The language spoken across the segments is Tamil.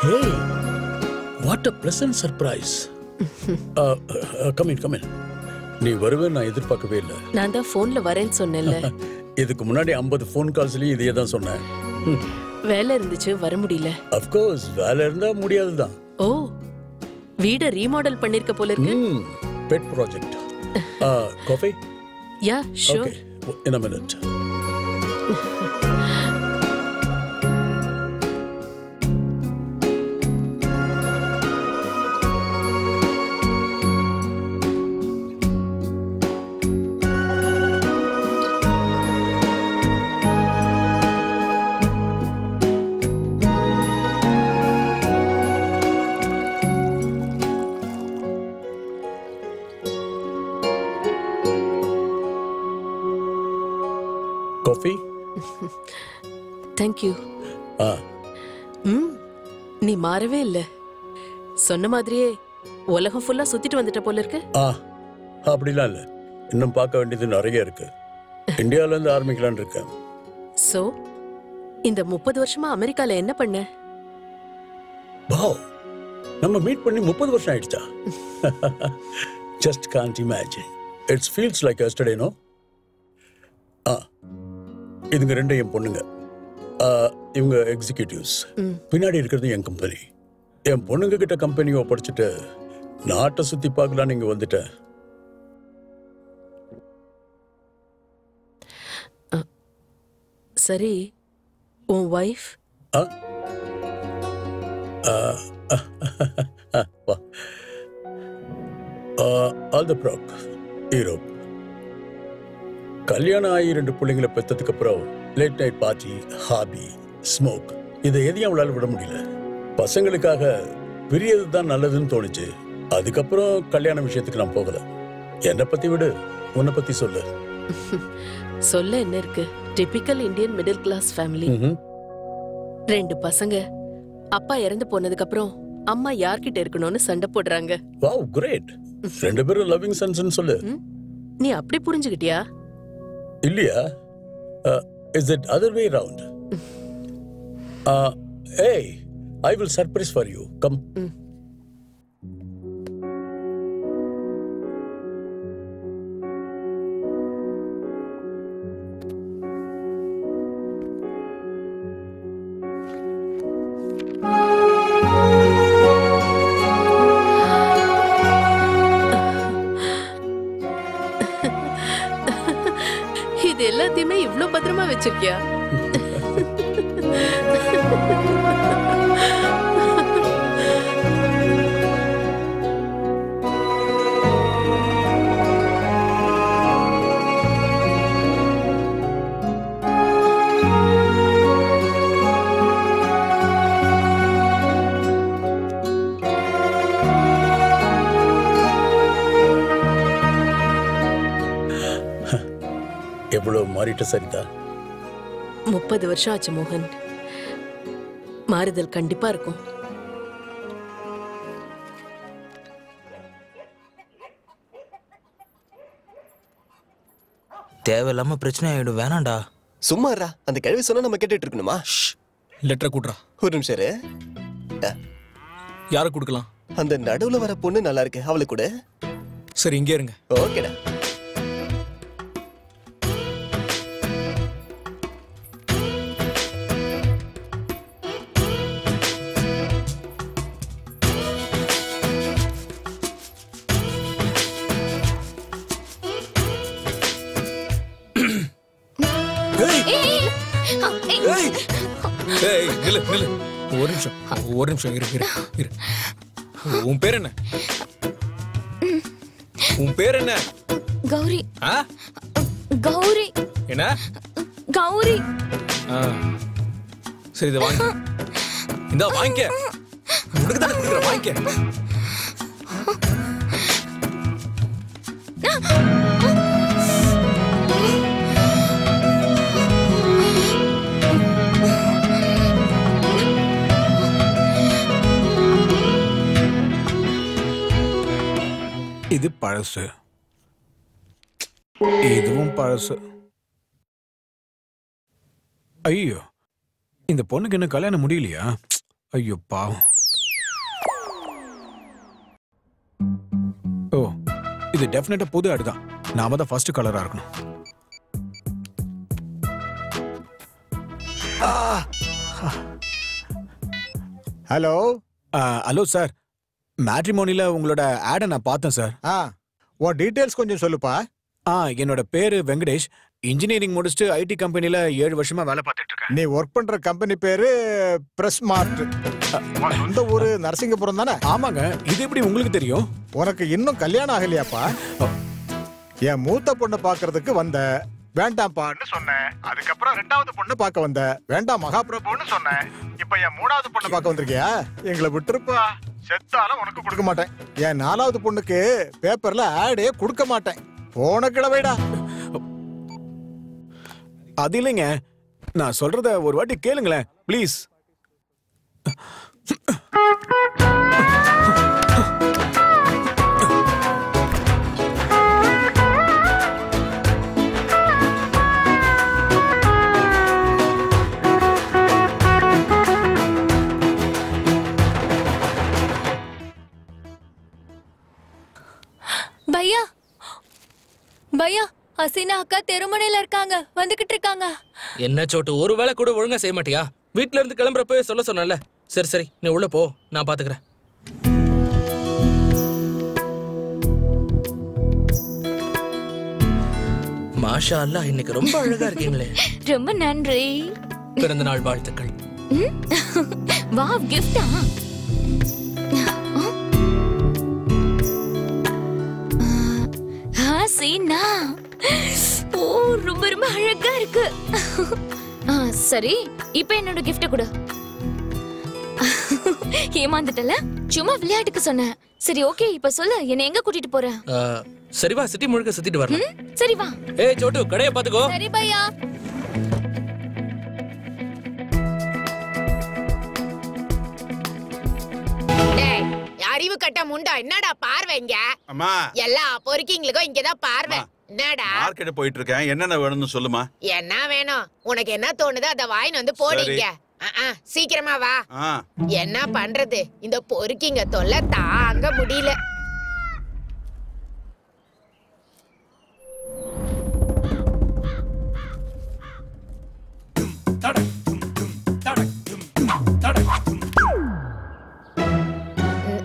Hey, what a pleasant surprise. Come in. நீ வருவே நான் எதிர்பார்க்கவே இல்லை. நான் தான் போன்ல வரேன்னு சொன்னேன்ல. இதுக்கு முன்னாடி 50 ஃபோன் கால்ஸ்லயும் இதையே தான் சொன்னேன். வேலை இருந்துச்சு வர முடியல. Of course, வேலை இருந்தா முடியாதுதான். ஓ, வீட ரீமாடல் பண்ணிருக்க போல இருக்கு. Pet project. Coffee? Yeah, sure. Okay, in a minute. Coffee? Thank you. நீ மாறவே இல்ல. சொன்ன மாதிரியே உலகம் ஃபுல்லா சுத்திட்டு வந்துட்ட போல இருக்கு. அப்படிலாம் இல்ல. இன்னும் பார்க்க வேண்டியது நிறைய இருக்கு. இந்தியால இருந்து ஆரம்பிக்கலாம்னு இருக்கேன். சோ, இந்த 30 வருஷமா அமெரிக்கால என்ன பண்ண? வாவ். நம்ம மீட் பண்ணி 30 வருஷம் ஆயிடுச்சா? Just can't imagine. It feels like yesterday, no? இதுங்க ரெண்டும் என் பொண்ணுங்க. இவங்க எக்ஸிக்யூட்டிவ்ஸ். பின்னாடி இருக்கிறது என் கம்பெனி. என் பொண்ணுங்க கிட்ட கம்பெனியை ஒப்படைச்சிட்டு நாட்டை சுத்தி பார்க்கலாம் நீங்க வந்துட்டேன். சரி, உன் wife? All the prague Europe. கல்யாணம் ஆகி 2 பிள்ளைங்களை பெற்றதுக்கு அப்புறம் late night party, hobby, smoke இதை எதையும் அவளால் விட முடியல. பசங்களுக்காக பிரியது தான் நல்லதுன்னு தோணுச்சு. அதுக்கப்புறம் கல்யாண விஷயத்துக்கு நான் போகல. என்னை பத்தி விடு, உன்னை பத்தி சொல்லு. சொல்ல என்ன இருக்கு? Typical Indian middle class family. 2 பசங்க. அப்பா இறந்து போனதுக்கு அப்புறம் அம்மா யார்கிட்ட இருக்கணும்னு சண்டை போடுறாங்க. Wow, great. 2 பேரும் லவ்விங் சன்ஸ்னு சொல்லு. நீ அப்படி புரிஞ்சுக்கிட்டியா? இல்லையா? Is it other way around? Hey, I will surprise for you. Come. இது எல்லாத்தையுமே இவ்ளோ பத்திரமா வச்சிருக்கியா? எவ்வளவு மாறிட்ட சரிதா? 30 வருஷம் ஆச்சு மோகன். மாறுதல் கண்டிப்பா இருக்கும். தேவையில்லாம பிரச்சனை ஆயிடும், வேணாண்டா. சும்மா இருடா. அந்த கேள்வி சொன்னா நம்ம கேட்டுட்டு இருக்கணுமா? லெட்டரை கூட்டுறா. ஒரு நிமிஷம் இரு. யாரை கொடுக்கலாம்? அந்த நடுவுல வர பொண்ணு நல்லா இருக்கு, அவளுக்கு கூட. சரி, இங்கே இருங்க. ஓகேடா. ஒரு நிமிஷம் இரு. உன் பேர் என்ன? உன் பேர் என்ன? கௌரி. கௌரி என்ன? கௌரி. சரி, இதை வாங்க. இந்த வாங்கிக்க. உனக்கு தானே கொடுக்குறேன், வாங்கிக்க. இது பழசு, இதுவும் பழசு. ஐயோ, இந்த பொண்ணுக்கு என்ன கல்யாணம் முடியலையா? ஐயோ பாவம். இது டெஃபினட்டா புது ஆடு தான். நாம தான் ஃபர்ஸ்ட் கலரா இருக்கணும். ஹலோ ஹலோ சார், மேட்ரிமோனில உங்களோட ஆடை நான் பார்த்தேன் சார். உன் டீடைல்ஸ் கொஞ்சம் சொல்லுப்பா. என்னோட பேரு வெங்கடேஷ். இன்ஜினியரிங் முடிச்சுட்டு ஐடி கம்பெனில 7 வருஷமா வேலை பார்த்துட்டு இருக்கேன். நீ ஒர்க் பண்ற கம்பெனி பேரு பிரஸ் மார்ட். சொந்த ஊரு நரசிங்கபுரம் தானே? ஆமாங்க. இது எப்படி உங்களுக்கு தெரியும்? உனக்கு இன்னும் கல்யாணம் ஆகலையாப்பா? என் மூத்த பொண்ணை பாக்குறதுக்கு வந்த வேண்டாம்ப்பான்னு சொன்னேன். அதுக்கப்புறம் 2வது பொண்ணு பார்க்க வந்த வேண்டாம் மகாபிரபுன்னு சொன்னேன். இப்ப என் 3வது பொண்ணை பார்க்க வந்திருக்கியா? எங்களை விட்டுருப்பா, செத்தாலும் உனக்கு கொடுக்க மாட்டேன். என் 4வது பொண்ணுக்கு பேப்பர்ல ஆடே கொடுக்க மாட்டேன். போன கிழவைடா. அது இல்லைங்க, நான் சொல்றத ஒரு வாட்டி கேளுங்களேன் ப்ளீஸ். பையா பையா, ஹசீனா அக்கா தெருமுனையில இருக்காங்க, வந்துகிட்டு இருக்காங்க. என்ன சோட்டு, ஒரு வேளை கூட ஒழுங்கா செய்ய மாட்டியா? வீட்ல இருந்து கிளம்புறப்ப சொல்ல சொன்னல. சரி சரி, நீ உள்ள போ, நான் பாத்துக்கிறேன். மாஷா அல்லாஹ், இன்னைக்கு ரொம்ப அழகா இருக்கீங்களே. ரொம்ப நன்றி. பிறந்த நாள் வாழ்த்துக்கள். வாவ், கிஃப்டா? ஹசீனா, ஓ ரொம்ப ரொம்ப அழகா இருக்கு. சரி, இப்போ என்னோட கிஃப்ட் கொடு. ஏமாந்துட்டல, சும்மா விளையாட்டுக்கு சொன்னேன். சரி ஓகே, இப்ப சொல்லு, என்ன எங்க கூட்டிட்டு போற? சரி வா, சிட்டி முழுக்க சுத்திட்டு வரலாம். சரி வா. ஏய் சோட்டு, கடையை பாத்துக்கோ. சரி பையா. அறிவு கட்ட முண்டா, என்னடா பார்வைங்க? அம்மா, எல்லா பொறுக்கிங்களுக்கும் இங்கதான் பார்வை. என்னடா மார்க்கெட் போயிட்டு இருக்கேன், என்னென்ன வேணும்னு சொல்லுமா. என்ன வேணும் உனக்கு? என்ன தோணுதோ அத வாயின் வந்து போடுங்க. சீக்கிரமா வா. என்ன பண்றது, இந்த பொறுக்கிங்க தொல்லை தாங்க முடியல.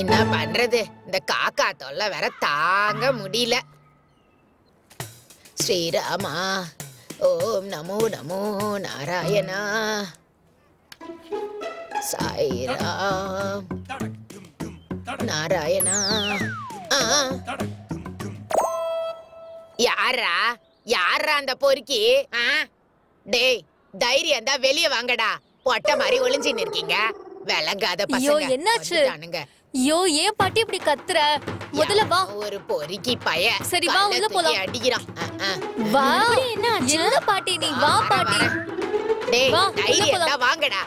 என்ன பண்றது, இந்த காக்கா தொல்லை வேற தாங்க முடியல. ஸ்ரீராமா, ஓம் நமோ நமோ நாராயணா, சாய்ராம் நாராயணா. யாரா யாரா அந்த பொறுக்கி? டேய், தைரியம் தான் வெளியே வாங்கடா. பொட்டை மாதிரி ஒளிஞ்சின்னு இருக்கீங்க, விளங்காத பசங்க. என்னாச்சு? ஐயோ, ஏன் பாட்டி இப்படி கத்துற? முதல்ல வா. ஒரு பொறுக்கி பைய. சரி வா, உள்ள போலாம். அடிக்கிறான். வா. என்ன பாட்டி நீ? வா பாட்டி. டேய், தைரியம் தான் வாங்கடா.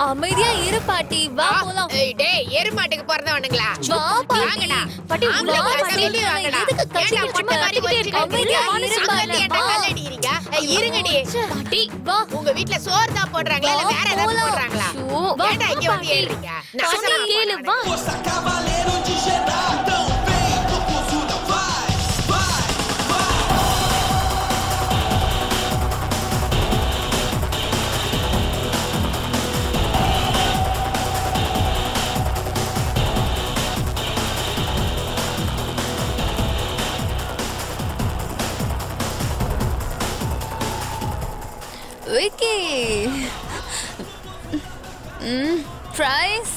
அமைதியா இரு பாட்டி, வா போலாம். டேய், எருமாட்டுக்கு பிறந்தவனுங்களா? வா பாட்டி. வாங்கடா. பாட்டி வா பாட்டி. வாங்கடா. எதுக்கு கத்திட்டு பொட்டை மாதிரி ஒளிஞ்சிட்டு அமைதியா இரு பாட்டி. கல்லடிறீங்க. இருங்கடி. பாட்டி வா. உங்க வீட்ல சோறு தான் போடுறாங்களா இல்ல வேற ஏதாவது போடுறாங்களா? ஏன்டா இங்க வந்து ஏறீங்க? பாட்டி கேளு, வா. விக்கி, பிரைஸ்.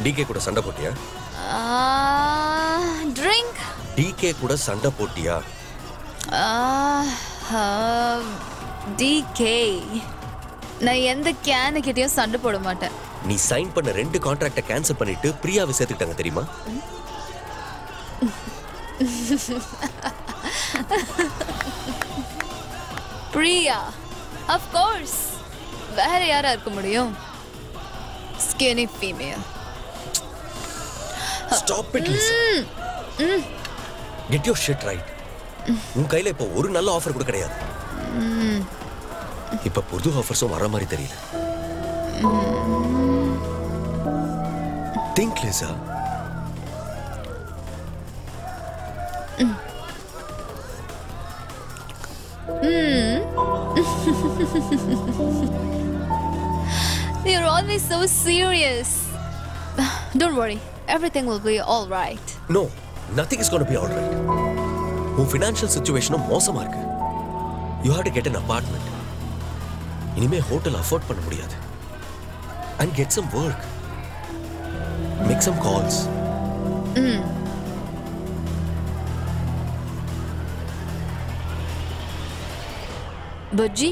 டிகே கூட சண்டை போட்டியா? ட்ரிங்க். டிகே கூட சண்டை போட்டியா? டிகே, நான் எந்த கேனு கிட்டயும் சண்டை போட மாட்டேன். நீ சைன் பண்ண 2 கான்ட்ராக்ட கேன்சல் பண்ணிட்டு பிரியாவை சேர்த்துக்கிட்டாங்க தெரியுமா? Priya, of course. வேற யாரா இருக்க முடியும்? Skinny female. Stop it, Lisa. Get your shit right. உன் கையில இப்போ ஒரு நல்ல ஆஃபர் கூட கிடையாது. இப்ப புது ஆஃபர்ஸும் வர மாதிரி தெரியல. Think, Lisa. You're always so serious. Don't worry. Everything will be all right. No nothing is gonna be all right. உன் ஃபினான்ஷியல் சிச்சுவேஷனும் மோசமா இருக்கு. You have to get an apartment. இனிமே ஹோட்டல் அஃபோர்ட் பண்ண முடியாது. And get some work. Make some calls. Bujji?